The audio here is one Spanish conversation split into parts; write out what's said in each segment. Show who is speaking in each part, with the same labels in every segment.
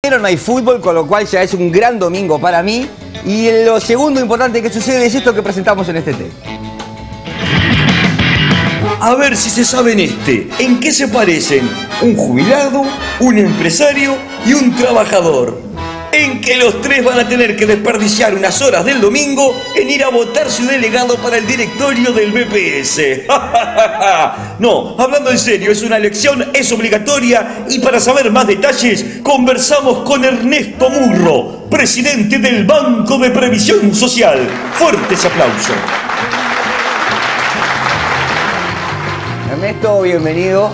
Speaker 1: Pero no hay fútbol, con lo cual ya es un gran domingo para mí. Y lo segundo importante que sucede es esto que presentamos en este tema.
Speaker 2: A ver si se saben ¿en qué se parecen un jubilado, un empresario y un trabajador? En que los tres van a tener que desperdiciar unas horas del domingo en ir a votar su delegado para el directorio del BPS. No, hablando en serio, es una elección, es obligatoria, y para saber más detalles conversamos con Ernesto Murro, presidente del Banco de Previsión Social. Fuertes aplausos.
Speaker 1: Ernesto, bienvenido.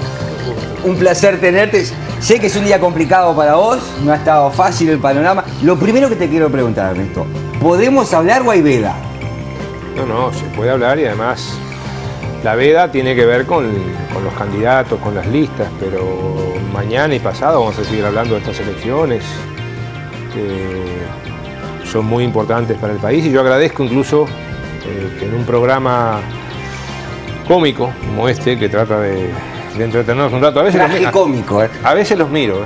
Speaker 1: Un placer tenerte. Sé que es un día complicado para vos, no ha estado fácil el panorama. Lo primero que te quiero preguntar, Ernesto, ¿podemos hablar o hay veda?
Speaker 3: No, se puede hablar, y además la veda tiene que ver con los candidatos, con las listas, pero mañana y pasado vamos a seguir hablando de estas elecciones que son muy importantes para el país, y yo agradezco incluso que en un programa cómico como este, que trata de entretenernos un rato, a veces
Speaker 1: cómico,
Speaker 3: a veces los miro,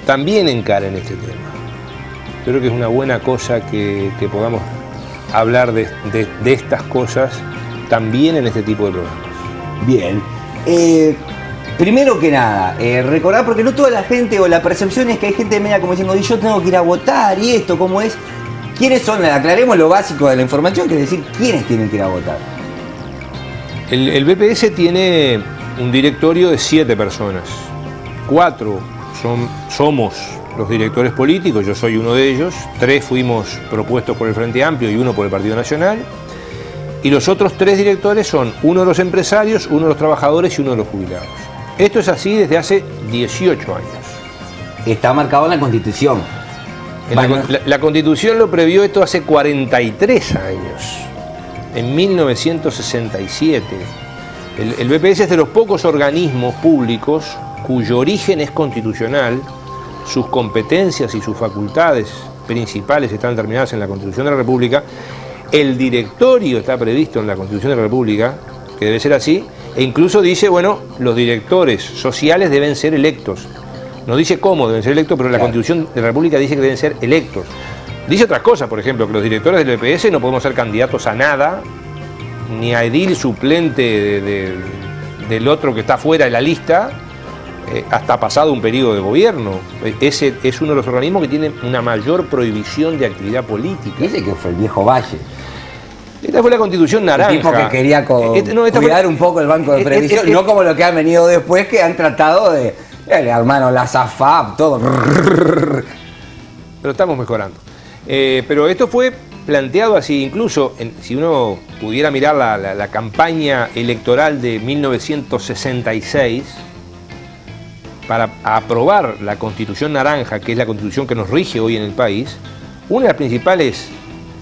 Speaker 3: también encaren este tema. Creo que es una buena cosa que podamos hablar de estas cosas también en este tipo de programas.
Speaker 1: Bien. Primero que nada, recordar, porque no toda la gente, o la percepción es que hay gente media como diciendo, yo tengo que ir a votar, y esto, ¿cómo es? ¿Quiénes son? Aclaremos lo básico de la información, que es decir, ¿quiénes tienen que ir a votar?
Speaker 3: El BPS tiene un directorio de 7 personas. 4 somos los directores políticos, yo soy uno de ellos. 3 fuimos propuestos por el Frente Amplio y 1 por el Partido Nacional. Y los otros 3 directores son 1 de los empresarios, 1 de los trabajadores y 1 de los jubilados. Esto es así desde hace 18 años.
Speaker 1: Está marcado en la Constitución.
Speaker 3: La Constitución lo previó esto hace 43 años. En 1967. El BPS es de los pocos organismos públicos cuyo origen es constitucional, sus competencias y sus facultades principales están determinadas en la Constitución de la República, el directorio está previsto en la Constitución de la República, que debe ser así, e incluso dice, bueno, los directores sociales deben ser electos. No dice cómo deben ser electos, pero la Constitución de la República dice que deben ser electos. Dice otras cosas, por ejemplo, que los directores del BPS no podemos ser candidatos a nada, ni a edil suplente del otro que está fuera de la lista, hasta pasado un periodo de gobierno. Ese es uno de los organismos que tiene una mayor prohibición de actividad política.
Speaker 1: Dice que fue el viejo Valle.
Speaker 3: Esta fue la Constitución naranja.
Speaker 1: El tipo que quería cuidar un poco el Banco de Previsión, no como lo que han venido después, que han tratado de, hermano, la SAFAP, todo.
Speaker 3: Pero estamos mejorando. Pero esto fue planteado así, incluso si uno pudiera mirar la campaña electoral de 1966 para aprobar la Constitución Naranja, que es la Constitución que nos rige hoy en el país, una de las principales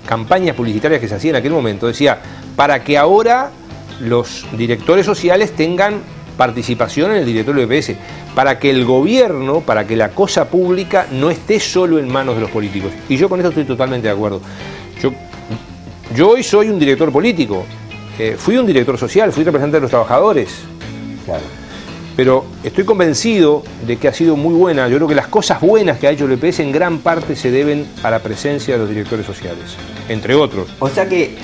Speaker 3: campañas publicitarias que se hacía en aquel momento decía, para que ahora los directores sociales tengan participación en el directorio del BPS, para que el gobierno, para que la cosa pública no esté solo en manos de los políticos. Y yo con esto estoy totalmente de acuerdo. Yo hoy soy un director político, fui un director social, fui representante de los trabajadores.
Speaker 1: Claro.
Speaker 3: Pero estoy convencido de que ha sido muy buena. Yo creo que las cosas buenas que ha hecho el BPS en gran parte se deben a la presencia de los directores sociales, entre otros.
Speaker 1: O sea que,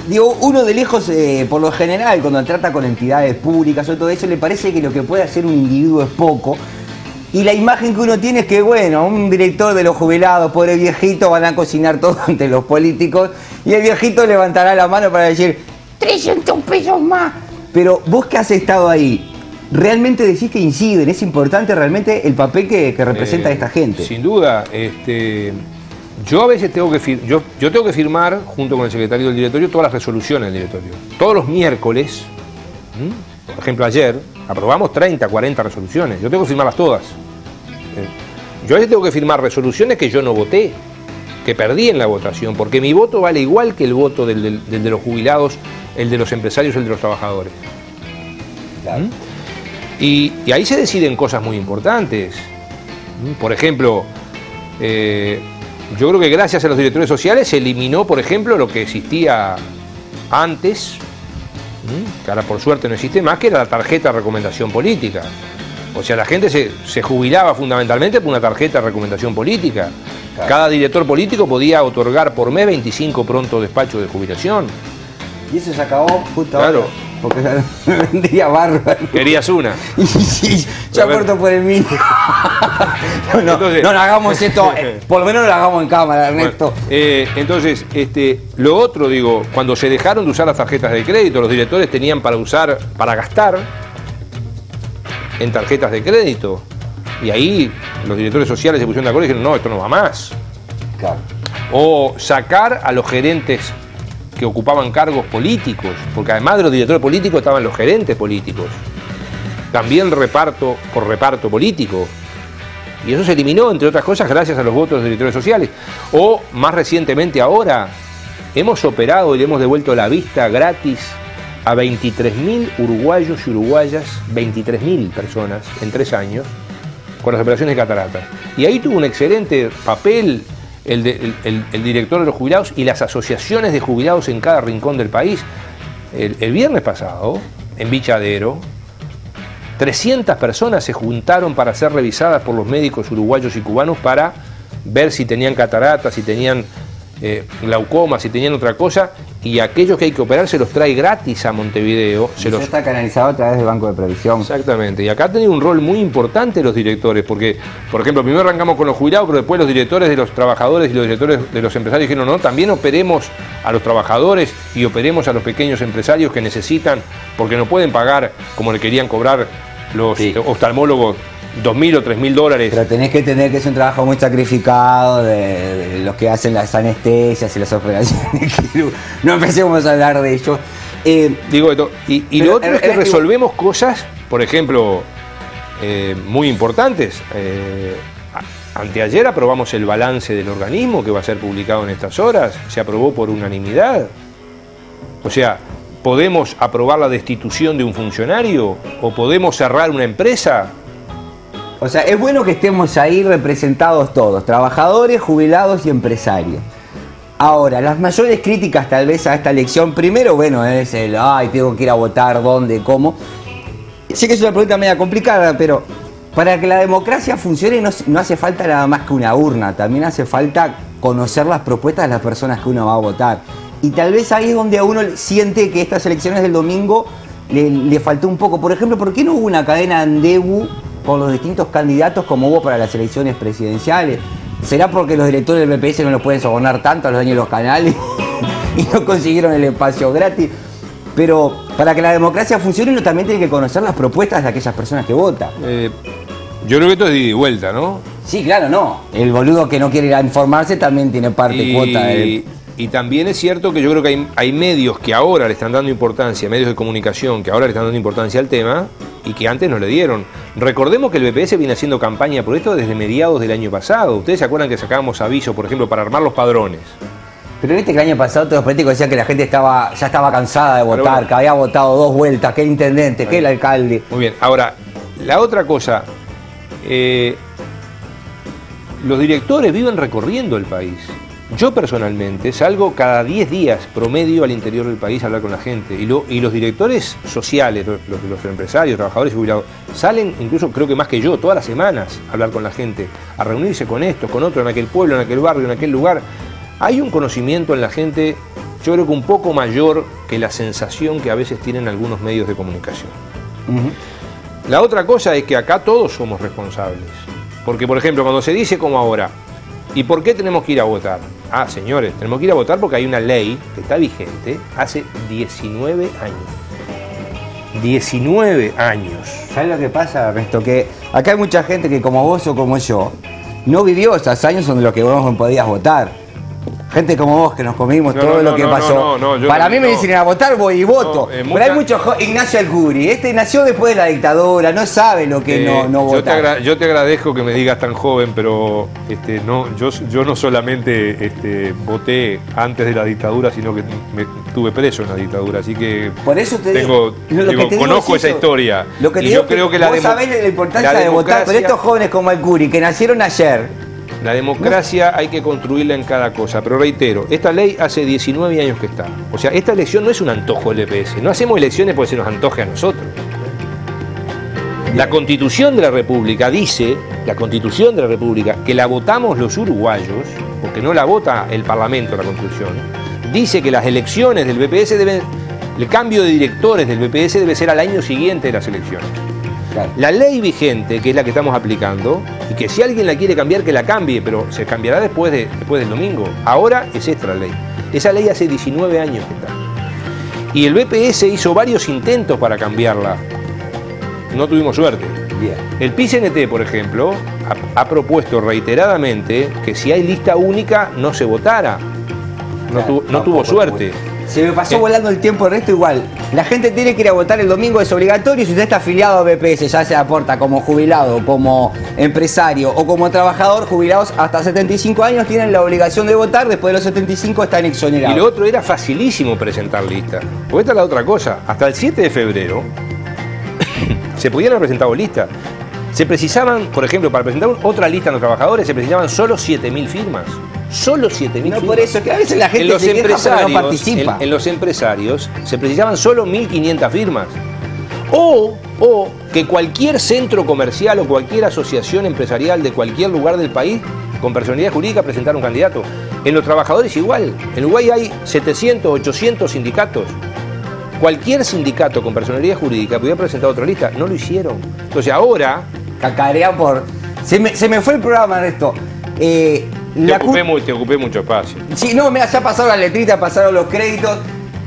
Speaker 1: digo, uno de lejos, por lo general, cuando trata con entidades públicas o todo eso, le parece que lo que puede hacer un individuo es poco. Y la imagen que uno tiene es que, bueno, un director de los jubilados, pobre viejito, van a cocinar todo ante los políticos y el viejito levantará la mano para decir 300 pesos más. Pero vos que has estado ahí, ¿realmente decís que inciden? ¿Es importante realmente el papel que representa esta gente?
Speaker 3: Sin duda. Yo a veces tengo que yo tengo que firmar, junto con el secretario del directorio, todas las resoluciones del directorio. Todos los miércoles, por ejemplo ayer, aprobamos 30, 40 resoluciones. Yo tengo que firmarlas todas. Yo a veces tengo que firmar resoluciones que yo no voté, que perdí en la votación, porque mi voto vale igual que el voto del de los jubilados, el de los empresarios, el de los trabajadores.
Speaker 1: Claro.
Speaker 3: Y ahí se deciden cosas muy importantes. Por ejemplo, yo creo que gracias a los directores sociales se eliminó, por ejemplo, lo que existía antes, que ahora por suerte no existe más, que era la tarjeta de recomendación política. O sea, la gente se jubilaba fundamentalmente por una tarjeta de recomendación política.
Speaker 1: Claro.
Speaker 3: Cada director político podía otorgar por mes 25 pronto despachos de jubilación.
Speaker 1: Y eso se acabó justo
Speaker 3: Claro.
Speaker 1: ahora. Porque me vendría bárbaro.
Speaker 3: Querías una.
Speaker 1: Y sí, yo aporto por el mío. No hagamos esto, por lo menos lo hagamos en cámara, Ernesto.
Speaker 3: Bueno, entonces, lo otro, digo, cuando se dejaron de usar las tarjetas de crédito, los directores tenían para gastar en tarjetas de crédito. Y ahí los directores sociales se pusieron de acuerdo y dijeron, no, esto no va más.
Speaker 1: Claro.
Speaker 3: O sacar a los gerentes que ocupaban cargos políticos, porque además de los directores políticos estaban los gerentes políticos. También reparto por reparto político. Y eso se eliminó, entre otras cosas, gracias a los votos de los directores sociales. O, más recientemente ahora, hemos operado y le hemos devuelto la vista gratis a 23.000 uruguayos y uruguayas, 23.000 personas en 3 años, con las operaciones de cataratas. Y ahí tuvo un excelente papel el director de los jubilados y las asociaciones de jubilados en cada rincón del país. El viernes pasado, en Bichadero, 300 personas se juntaron para ser revisadas por los médicos uruguayos y cubanos para ver si tenían cataratas, si tenían glaucoma, si tenían otra cosa, y aquellos que hay que operar se los trae gratis a Montevideo.
Speaker 1: Eso está canalizado a través del Banco de Previsión.
Speaker 3: Exactamente, y acá han tenido un rol muy importante los directores, porque, por ejemplo, primero arrancamos con los jubilados, pero después los directores de los trabajadores y los directores de los empresarios dijeron, no, también operemos a los trabajadores y operemos a los pequeños empresarios que necesitan, porque no pueden pagar como le querían cobrar los oftalmólogos, $2.000 o $3.000.
Speaker 1: Pero tenés que entender que es un trabajo muy sacrificado de los que hacen las anestesias y las operaciones. No empecemos a hablar de ello.
Speaker 3: Digo esto. Y lo otro es que resolvemos cosas, por ejemplo, muy importantes. Anteayer aprobamos el balance del organismo que va a ser publicado en estas horas. Se aprobó por unanimidad. O sea, ¿podemos aprobar la destitución de un funcionario? ¿O podemos cerrar una empresa?
Speaker 1: O sea, es bueno que estemos ahí representados todos, trabajadores, jubilados y empresarios. Ahora, las mayores críticas tal vez a esta elección, primero, bueno, es el, ay, tengo que ir a votar, ¿dónde, cómo? Sé que es una pregunta media complicada, pero para que la democracia funcione no hace falta nada más que una urna, también hace falta conocer las propuestas de las personas que uno va a votar. Y tal vez ahí es donde a uno siente que estas elecciones del domingo le faltó un poco. Por ejemplo, ¿por qué no hubo una cadena andegu con los distintos candidatos como hubo para las elecciones presidenciales? ¿Será porque los directores del BPS no los pueden sobornar tanto a los dueños de los canales y no consiguieron el espacio gratis? Pero para que la democracia funcione uno también tiene que conocer las propuestas de aquellas personas que votan.
Speaker 3: Yo creo que esto es de ida y vuelta, ¿no?
Speaker 1: Sí, claro, no. El boludo que no quiere ir a informarse también tiene parte y cuota de...
Speaker 3: Y también es cierto que yo creo que hay medios que ahora le están dando importancia, medios de comunicación que ahora le están dando importancia al tema y que antes no le dieron. Recordemos que el BPS viene haciendo campaña por esto desde mediados del año pasado. Ustedes se acuerdan que sacábamos avisos, por ejemplo, para armar los padrones.
Speaker 1: Pero viste que el año pasado todos los políticos decían que la gente ya estaba cansada de votar, bueno, que había votado 2 vueltas, que el intendente, que el alcalde.
Speaker 3: Muy bien, ahora, la otra cosa, los directores viven recorriendo el país. Yo personalmente salgo cada 10 días promedio al interior del país a hablar con la gente y los directores sociales, los empresarios, trabajadores y jubilados, salen incluso creo que más que yo, todas las semanas a hablar con la gente, a reunirse con estos, con otros, en aquel pueblo, en aquel barrio, en aquel lugar. Hay un conocimiento en la gente, yo creo que un poco mayor que la sensación que a veces tienen algunos medios de comunicación. La otra cosa es que acá todos somos responsables, porque por ejemplo cuando se dice como ahora, ¿y por qué tenemos que ir a votar? Ah, señores, tenemos que ir a votar porque hay una ley que está vigente hace 19 años. 19 años.
Speaker 1: ¿Sabes lo que pasa, Ernesto? Que acá hay mucha gente que como vos o como yo no vivió esos años donde lo que vos no podías votar. Gente como vos que nos comimos todo lo que pasó. Para mí me dicen ir a votar, voy y voto. Pero hay muchos... Ignacio Alcuri, nació después de la dictadura, no sabe lo que no votar.
Speaker 3: Yo te agradezco que me digas tan joven, pero yo no solamente voté antes de la dictadura, sino que estuve preso en la dictadura. Así que
Speaker 1: por eso
Speaker 3: conozco esa historia.
Speaker 1: Y yo creo que vos sabés la importancia de votar, pero estos jóvenes como Alcuri, que nacieron ayer...
Speaker 3: La democracia hay que construirla en cada cosa, pero reitero, esta ley hace 19 años que está. O sea, esta elección no es un antojo del EPS, no hacemos elecciones porque se nos antoje a nosotros. La Constitución de la República dice, que la votamos los uruguayos, porque no la vota el Parlamento, la Constitución, dice que las elecciones del BPS el cambio de directores del BPS debe ser al año siguiente de las elecciones.
Speaker 1: Claro.
Speaker 3: La ley vigente, que es la que estamos aplicando, y que si alguien la quiere cambiar, que la cambie, pero se cambiará después del domingo. Ahora es esta la ley. Esa ley hace 19 años que está. Y el BPS hizo varios intentos para cambiarla. No tuvimos suerte.
Speaker 1: Bien.
Speaker 3: El PICNT, por ejemplo, ha propuesto reiteradamente que si hay lista única no se votara. No tuvo suerte.
Speaker 1: Se me pasó volando el tiempo, el resto igual. La gente tiene que ir a votar el domingo, es obligatorio. Si usted está afiliado a BPS, ya se aporta como jubilado, como empresario o como trabajador, jubilados hasta 75 años tienen la obligación de votar. Después de los 75 están exonerados.
Speaker 3: Y lo otro era facilísimo presentar listas. Porque esta es la otra cosa. Hasta el 7 de febrero se podían haber presentado listas. Se precisaban, por ejemplo, para presentar otra lista a los trabajadores, se precisaban solo 7.000 firmas. Solo 7.000 firmas.
Speaker 1: No, por eso, que a veces la gente se queja pero no participa.
Speaker 3: En los empresarios se precisaban solo 1.500 firmas. O que cualquier centro comercial o cualquier asociación empresarial de cualquier lugar del país con personalidad jurídica presentara un candidato. En los trabajadores igual. En Uruguay hay 700, 800 sindicatos. Cualquier sindicato con personalidad jurídica podía presentar otra lista. No lo hicieron. Entonces ahora...
Speaker 1: Cacarean por... Se me fue el programa, Ernesto.
Speaker 3: Te ocupé mucho espacio.
Speaker 1: Sí, no, mira, ya pasaron las letritas, pasaron los créditos.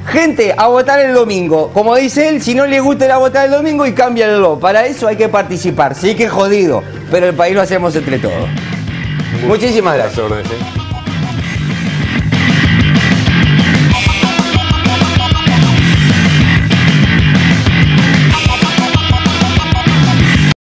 Speaker 1: Gente, a votar el domingo. Como dice él, si no le gusta ir a votar el domingo y cámbialo. Para eso hay que participar. Sí que jodido, pero el país lo hacemos entre todos. Muchísimas gracias.